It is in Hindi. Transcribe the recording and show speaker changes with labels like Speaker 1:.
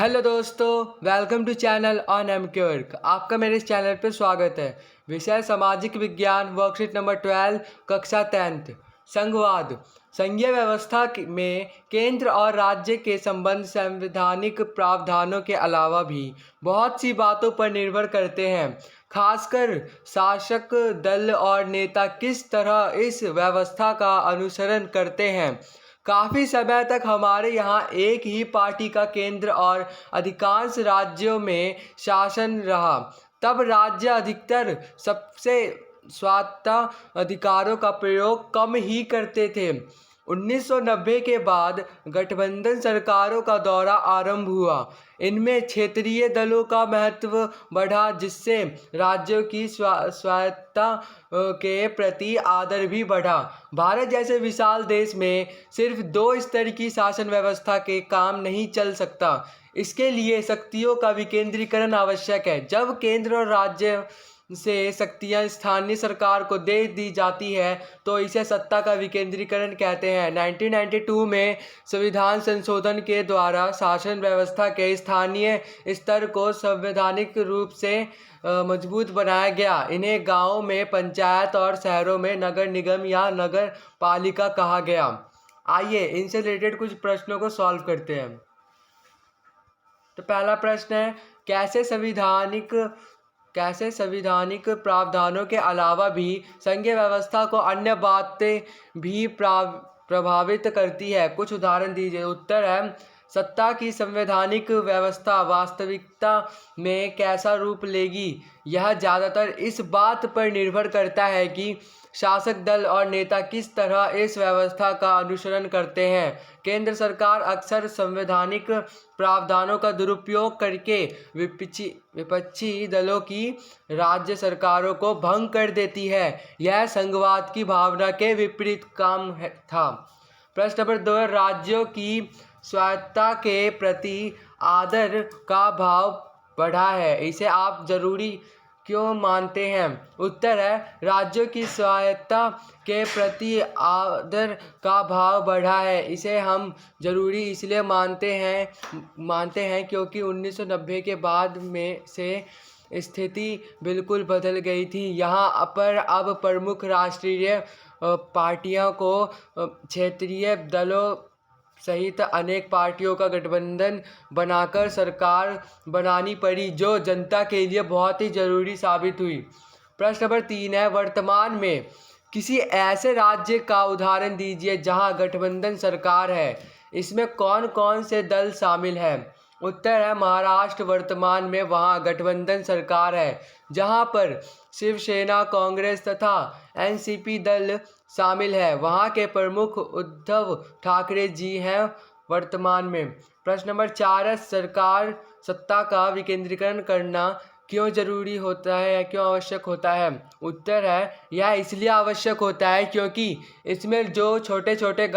Speaker 1: हेलो दोस्तों, वेलकम टू चैनल ऑन एमक्यूर्क। आपका मेरे इस चैनल पर स्वागत है। विषय सामाजिक विज्ञान, वर्कशीट नंबर 12, कक्षा 10th। संघवाद। संघीय व्यवस्था में केंद्र और राज्य के संबंध संवैधानिक प्रावधानों के अलावा भी बहुत सी बातों पर निर्भर करते हैं। खासकर शासक दल और नेता किस तरह इस व्यवस्था का अनुसरण करते हैं। काफ़ी समय तक हमारे यहाँ एक ही पार्टी का केंद्र और अधिकांश राज्यों में शासन रहा। तब राज्य अधिकतर सबसे स्वायत्त अधिकारों का प्रयोग कम ही करते थे। 1990 के बाद गठबंधन सरकारों का दौरा आरंभ हुआ। इनमें क्षेत्रीय दलों का महत्व बढ़ा, जिससे राज्यों की स्वायत्तता के प्रति आदर भी बढ़ा। भारत जैसे विशाल देश में सिर्फ दो स्तर की शासन व्यवस्था के काम नहीं चल सकता। इसके लिए शक्तियों का विकेंद्रीकरण आवश्यक है। जब केंद्र और राज्य से शक्तियां स्थानीय सरकार को दे दी जाती है तो इसे सत्ता का विकेंद्रीकरण कहते हैं। 1992 में संविधान संशोधन के द्वारा शासन व्यवस्था के स्थानीय स्तर को संवैधानिक रूप से मजबूत बनाया गया। इन्हें गांवों में पंचायत और शहरों में नगर निगम या नगर पालिका कहा गया। आइए इनसे रिलेटेड कुछ प्रश्नों को सॉल्व करते हैं। तो पहला प्रश्न है, कैसे संवैधानिक प्रावधानों के अलावा भी संघीय व्यवस्था को अन्य बातें भी प्रभावित करती है। कुछ उदाहरण दीजिए। उत्तर है, सत्ता की संवैधानिक व्यवस्था वास्तविकता में कैसा रूप लेगी, यह ज़्यादातर इस बात पर निर्भर करता है कि शासक दल और नेता किस तरह इस व्यवस्था का अनुसरण करते हैं। केंद्र सरकार अक्सर संवैधानिक प्रावधानों का दुरुपयोग करके विपक्षी दलों की राज्य सरकारों को भंग कर देती है। यह संघवाद की भावना के विपरीत काम था। प्रश्न नंबर 2, राज्यों की स्वायत्तता के प्रति आदर का भाव बढ़ा है, इसे आप जरूरी क्यों मानते हैं? उत्तर है, राज्यों की स्वायत्तता के प्रति आदर का भाव बढ़ा है, इसे हम जरूरी इसलिए मानते हैं क्योंकि 1990 के बाद में से स्थिति बिल्कुल बदल गई थी। यहाँ पर अब प्रमुख राष्ट्रीय पार्टियों को क्षेत्रीय दलों सहित अनेक पार्टियों का गठबंधन बनाकर सरकार बनानी पड़ी, जो जनता के लिए बहुत ही ज़रूरी साबित हुई। प्रश्न नंबर 3 है, वर्तमान में किसी ऐसे राज्य का उदाहरण दीजिए जहां गठबंधन सरकार है। इसमें कौन कौन से दल शामिल हैं? उत्तर है, महाराष्ट्र। वर्तमान में वहां गठबंधन सरकार है, जहां पर शिवसेना, कांग्रेस तथा एनसीपी दल शामिल है। वहां के प्रमुख उद्धव ठाकरे जी हैं वर्तमान में। प्रश्न नंबर 4 है, सरकार सत्ता का विकेंद्रीकरण करना क्यों जरूरी होता है या क्यों आवश्यक होता है? उत्तर है, यह इसलिए आवश्यक होता है क्योंकि इसमें जो छोटे छोटे